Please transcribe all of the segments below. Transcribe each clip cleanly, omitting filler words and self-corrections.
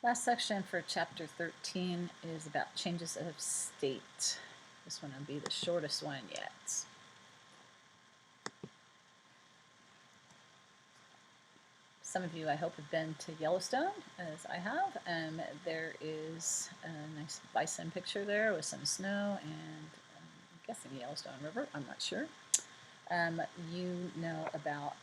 Last section for chapter 13 is about changes of state. This one will be the shortest one yet. Some of you, I hope, have been to Yellowstone, as I have. There is a nice bison picture there with some snow and I'm guessing the Yellowstone River. I'm not sure. You know about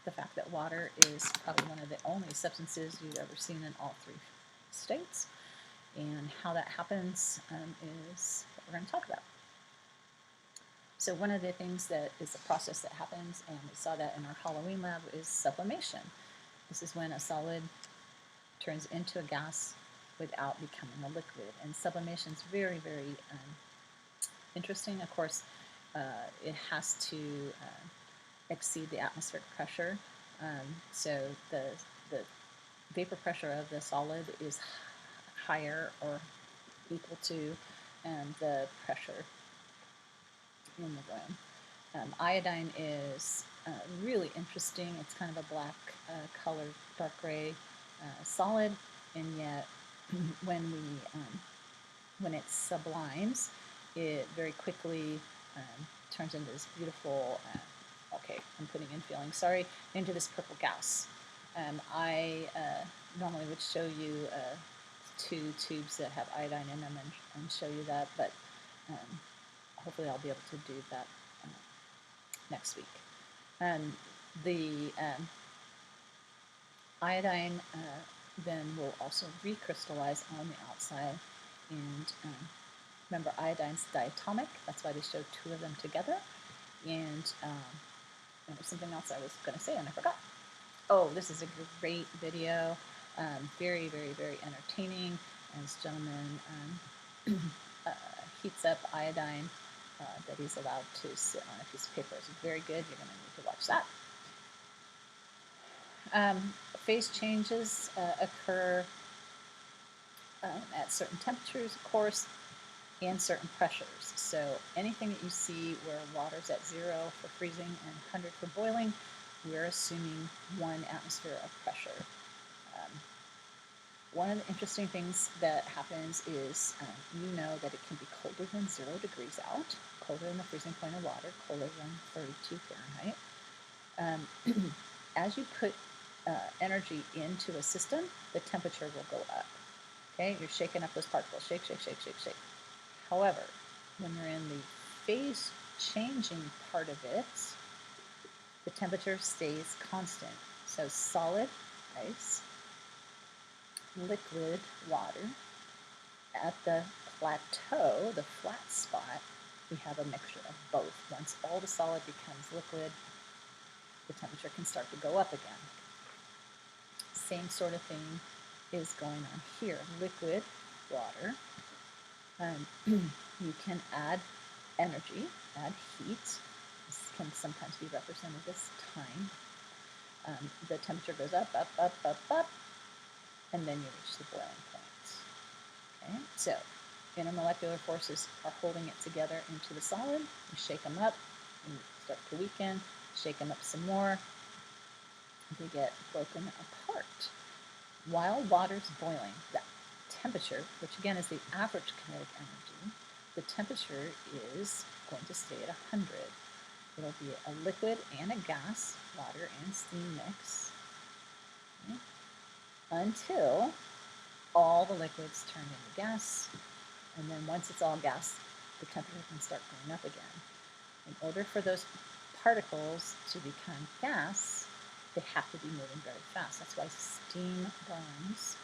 the fact that water is probably one of the only substances you've ever seen in all three states. And how that happens is what we're going to talk about. So one of the things that is a process that happens, and we saw that in our Halloween lab, is sublimation. This is when a solid turns into a gas without becoming a liquid. And sublimation is very, very interesting. Of course, it has to exceed the atmospheric pressure. So the vapor pressure of the solid is higher or equal to the pressure in the room. Iodine is really interesting. It's kind of a black colored, dark gray solid, and yet when it sublimes, it very quickly turns into this beautiful, okay, I'm putting in feeling, sorry, into this purple gas. I normally would show you 2 tubes that have iodine in them and show you that, but hopefully I'll be able to do that next week. The iodine then will also recrystallize on the outside, and remember, iodine's diatomic, that's why they showed 2 of them together. And there was something else I was going to say and I forgot. Oh, this is a great video, very, very, very entertaining. And this gentleman heats up iodine that he's allowed to sit on a piece of paper. It's very good. You're going to need to watch that. Phase changes occur at certain temperatures, of course, and certain pressures. So anything that you see where water's at 0 for freezing and 100 for boiling, we're assuming 1 atmosphere of pressure. One of the interesting things that happens is you know that it can be colder than 0 degrees out, colder than the freezing point of water, colder than 32 Fahrenheit. As you put energy into a system, the temperature will go up. Okay, you're shaking up those particles, shake, shake, shake, shake, shake. However, when you're in the phase changing part of it, the temperature stays constant. So solid, ice, liquid, water. At the plateau, the flat spot, we have a mixture of both. Once all the solid becomes liquid, the temperature can start to go up again. Same sort of thing is going on here. Liquid, water. You can add energy, add heat. This can sometimes be represented as time. The temperature goes up, up, up, up, up, and then you reach the boiling point. Okay, so intermolecular forces are holding it together into the solid. You shake them up, and start to weaken, shake them up some more, they get broken apart. While water's boiling, the temperature, which again is the average kinetic energy, the temperature is going to stay at 100. It'll be a liquid and a gas, water and steam mix, okay, until all the liquids turn into gas, and then once it's all gas, the temperature can start going up again. In order for those particles to become gas, they have to be moving very fast. That's why steam burns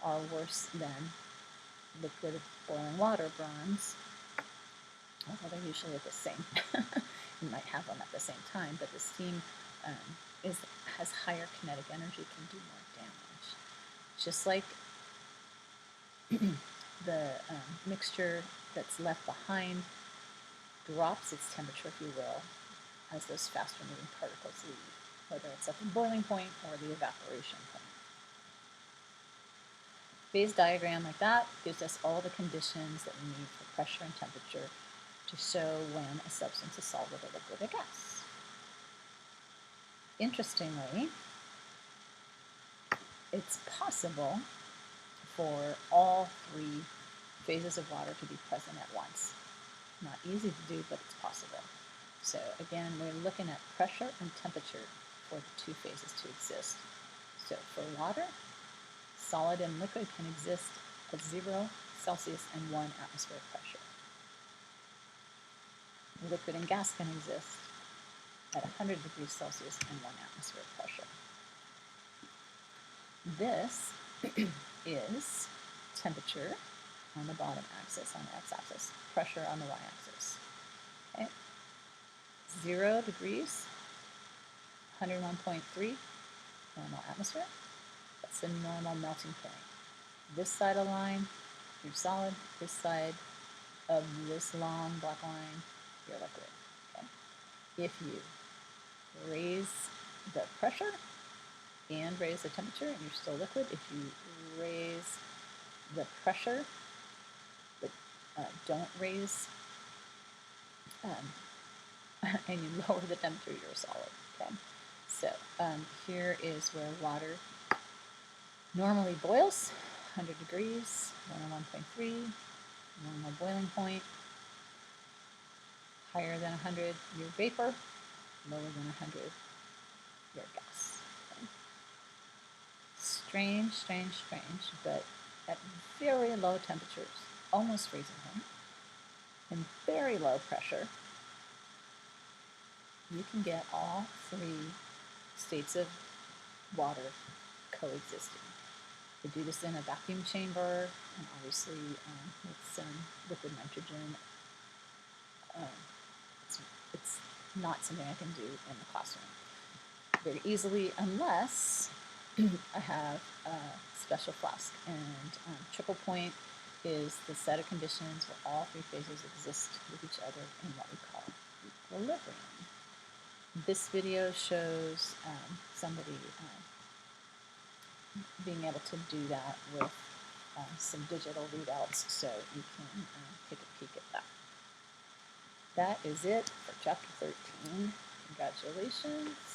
are worse than liquid boiling water burns, although they're usually at the same. You might have them at the same time, but the steam has higher kinetic energy, can do more damage. Just like the mixture that's left behind drops its temperature, if you will, as those faster moving particles leave, whether it's at the boiling point or the evaporation point. Phase diagram like that gives us all the conditions that we need for pressure and temperature to show when a substance is solid, a liquid, or gas. Interestingly, it's possible for all three phases of water to be present at once. Not easy to do, but it's possible. So again, we're looking at pressure and temperature for the two phases to exist. So for water, solid and liquid can exist at 0 Celsius and 1 atmospheric pressure. Liquid and gas can exist at 100 degrees Celsius and 1 atmospheric pressure. This is temperature on the bottom axis, on the x-axis, pressure on the y-axis. Okay. 0 degrees, 101.3 normal atmosphere. That's the normal melting point. This side of the line, you're solid. This side of this long black line, you're liquid. Okay. If you raise the pressure and raise the temperature, and you're still liquid. If you raise the pressure, but don't raise, and you lower the temperature, you're solid. Okay. So here is where water normally boils, 100 degrees, 101.3, normal boiling point. Higher than 100, you're vapor. Lower than 100, you're gas. Okay. Strange, strange, strange, but at very low temperatures, almost freezing point, and very low pressure, you can get all three states of water coexisting. They do this in a vacuum chamber, and obviously with some liquid nitrogen. It's not something I can do in the classroom very easily unless I have a special flask. And triple point is the set of conditions where all three phases exist with each other in what we call equilibrium. This video shows somebody being able to do that with some digital readouts, so you can take a peek at that. That is it for chapter 13. Congratulations.